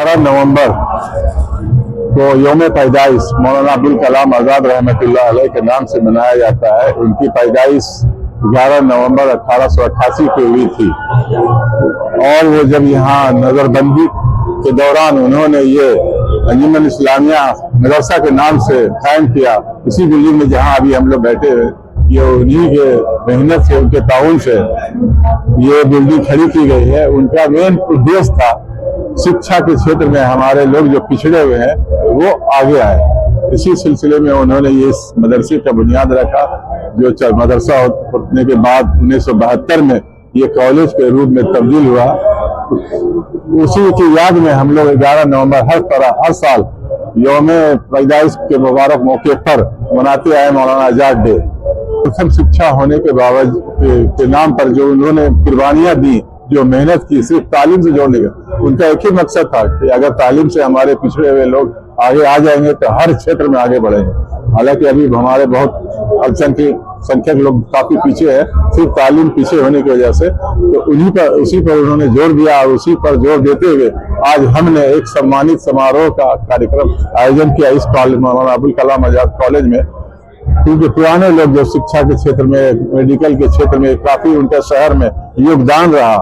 11 नवंबर को यौम पैदाइश मौलाना अब्दुल कलाम आज़ाद रहमतुल्लाह अलैह के नाम से मनाया जाता है। उनकी पैदाइश 11 नवंबर 1888 को हुई थी और वो जब यहाँ नजरबंदी के दौरान उन्होंने ये अंजुमन इस्लामिया मदरसा के नाम से कायम किया, इसी बिल्डिंग में जहाँ अभी हम लोग बैठे हैं, ये उन्हीं के मेहनत से, उनके ताउन से ये बिल्डिंग खड़ी की गई है। उनका मेन उद्देश्य था शिक्षा के क्षेत्र में हमारे लोग जो पिछड़े हुए हैं वो आगे आए। इसी सिलसिले में उन्होंने ये इस मदरसे का बुनियाद रखा, जो मदरसा होने के बाद 1972 में ये कॉलेज के रूप में तब्दील हुआ। उसी की याद में हम लोग 11 नवंबर हर साल यौम पैदाइश के मुबारक मौके पर मनाते आए मौलाना आजाद डे। प्रथम शिक्षा होने के बावजूद के नाम पर जो उन्होंने कुर्बानियां दी, जो मेहनत की, सिर्फ तालीम से जोड़ने का उनका एक ही मकसद था कि अगर तालीम से हमारे पिछड़े हुए लोग आगे आ जाएंगे तो हर क्षेत्र में आगे बढ़ेंगे। हालांकि अभी हमारे बहुत अल्पसंख्यक लोग काफी पीछे है, सिर्फ तालीम पीछे होने की वजह से, तो उसी पर उन्होंने जोर दिया और उसी पर जोर देते हुए आज हमने एक सम्मानित समारोह का कार्यक्रम आयोजन किया इस कॉलेज मौलाना अब्दुल कलाम आजाद कॉलेज में। क्योंकि पुराने लोग जो शिक्षा के क्षेत्र में, मेडिकल के क्षेत्र में काफी उनका शहर में योगदान रहा,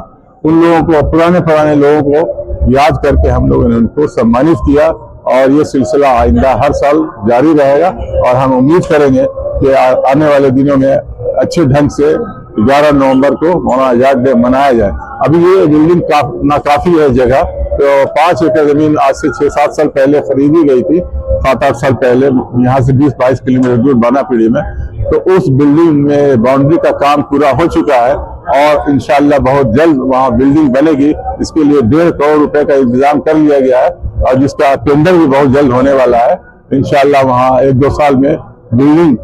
उन लोगों को, पुराने लोगों को याद करके हम लोगों ने उनको सम्मानित किया और ये सिलसिला आइंदा हर साल जारी रहेगा और हम उम्मीद करेंगे कि आने वाले दिनों में अच्छे ढंग से 11 नवंबर को मौलाना आजाद डे मनाया जाए। अभी ये बिल्डिंग नाकाफी है जगह, तो 5 एकड़ जमीन आज से 6-7 साल पहले खरीदी गई थी, 7-8 साल पहले, यहाँ से 20-22 किलोमीटर दूर बानापीढ़ी में। तो उस बिल्डिंग में बाउंड्री का काम पूरा हो चुका है और इंशाअल्लाह बहुत जल्द वहाँ बिल्डिंग बनेगी। इसके लिए 1.5 करोड़ रुपए का इंतजाम कर लिया गया है और जिसका टेंडर भी बहुत जल्द होने वाला है। इंशाअल्लाह वहाँ 1-2 साल में बिल्डिंग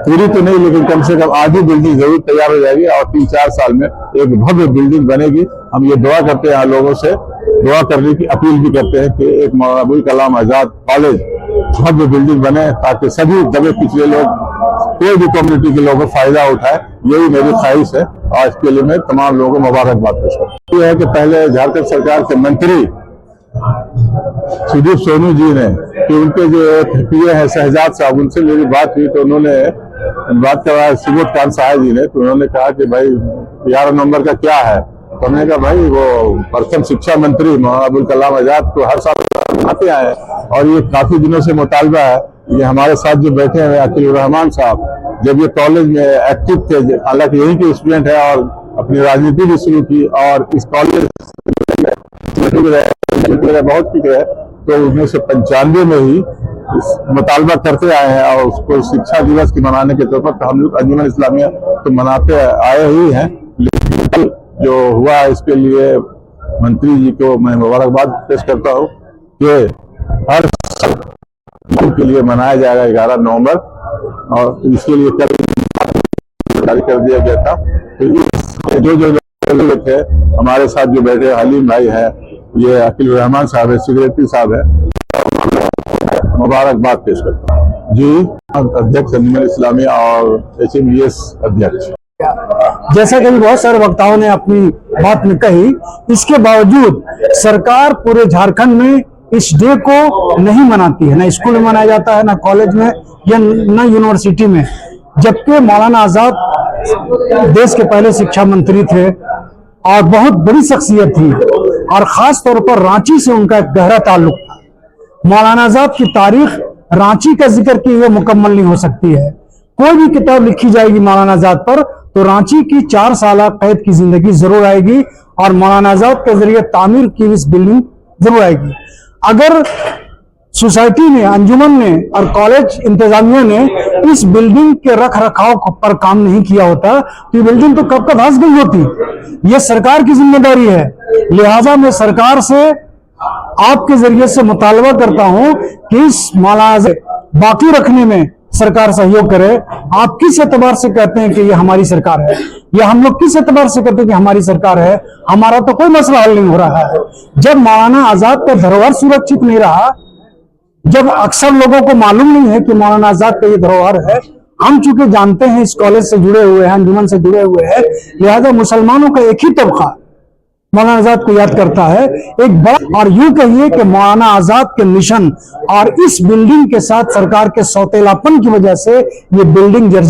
पूरी तो नहीं, लेकिन कम से कम आधी बिल्डिंग जरूर तैयार हो जाएगी और 3-4 साल में एक भव्य बिल्डिंग बनेगी। हम ये दुआ करते हैं, यहाँ लोगों से दुआ करने की अपील भी करते हैं कि एक मौलाना अब्दुल कलाम आजाद कॉलेज भव्य बिल्डिंग बने ताकि सभी दबे पिछले लोग, कोई भी कम्युनिटी के लोगों को फायदा उठाए। यही मेरी ख्वाहिश है और इसके लिए मैं तमाम लोगों को मुबारकबाद पेश करता हूँ। ये है कि पहले झारखंड सरकार के मंत्री सुदीप सोनू जी ने, कि उनके जो पीए हैं शहजाद साहब, उनसे मेरी बात हुई तो उन्होंने बात करवाया सुबोध खान साहब जी ने, तो उन्होंने कहा कि भाई 11 नवंबर का क्या है। तो हमने कहा भाई वो प्रथम शिक्षा मंत्री मौलाना अब्दुल कलाम आजाद को हर साल मनाते आए और ये काफी दिनों से मुतालबा है। ये हमारे साथ जो बैठे हैं अकील रहमान साहब, जब ये कॉलेज में एक्टिव थे, हालांकि यहीं के स्टूडेंट है और अपनी राजनीति भी शुरू की और इस कॉलेज बहुत फिक्र है, तो 1995 में ही मुतालबा करते आए हैं और उसको शिक्षा दिवस की मनाने के तौर पर हम लोग अंजुमन इस्लामिया तो मनाते आए ही हैं। लेकिन जो हुआ है इसके लिए मंत्री जी को मैं मुबारकबाद पेश करता हूँ कि हर साल के लिए मनाया जाएगा 11 नवंबर और इसके लिए कल जारी कर दिया गया था। तो जो लोग थे हमारे साथ जो बैठे, हलीम भाई है, ये अकील रहमान साहब है, सेक्रेटरी साहब है, मुबारकबाद पेश करता हूँ जी। अध्यक्ष अंजुमन इस्लामिया और HMES अध्यक्ष। जैसा कि बहुत सारे वक्ताओं ने अपनी बात में कही, इसके बावजूद सरकार पूरे झारखंड में इस डे को नहीं मनाती है, ना स्कूल में मनाया जाता है, ना कॉलेज में या ना यूनिवर्सिटी में। जबकि मौलाना आजाद देश के पहले शिक्षा मंत्री थे और बहुत बड़ी शख्सियत थी और खास तौर पर रांची से उनका गहरा ताल्लुक था। मौलाना आजाद की तारीख रांची का जिक्र किए हुए मुकम्मल नहीं हो सकती है। कोई भी किताब लिखी जाएगी मौलाना आजाद पर तो रांची की 4 साल कैद की जिंदगी जरूर आएगी और मौलाना आजाद के जरिए तामीर की इस बिल्डिंग जरूर आएगी। अगर सोसाइटी ने, अंजुमन ने और कॉलेज इंतजामिया ने इस बिल्डिंग के रख रखाव पर काम नहीं किया होता तो ये बिल्डिंग तो कब का धंस गई होती। ये सरकार की जिम्मेदारी है। लिहाजा मैं सरकार से आपके जरिए से मुतालबा करता हूं कि इस मौलाना बाकी रखने में सरकार सहयोग करे। आप किस एतबार से कहते हैं कि ये हमारी सरकार है, या हम लोग किस एतबार से कहते हैं कि हमारी सरकार है? हमारा तो कोई मसला हल नहीं हो रहा है। जब मौलाना आजाद का धरोहर सुरक्षित नहीं रहा, जब अक्सर लोगों को मालूम नहीं है कि मौलाना आजाद का ये धरोहर है, हम चूंकि जानते हैं इस कॉलेज से जुड़े हुए हैं, अंजुमन से जुड़े हुए हैं, लिहाजा मुसलमानों का एक ही तबका मौलाना आजाद को याद करता है। एक बड़ा, और यूं कहिए कि मौलाना आजाद के मिशन और इस बिल्डिंग के साथ सरकार के सौतेलापन की वजह से ये बिल्डिंग जर्जर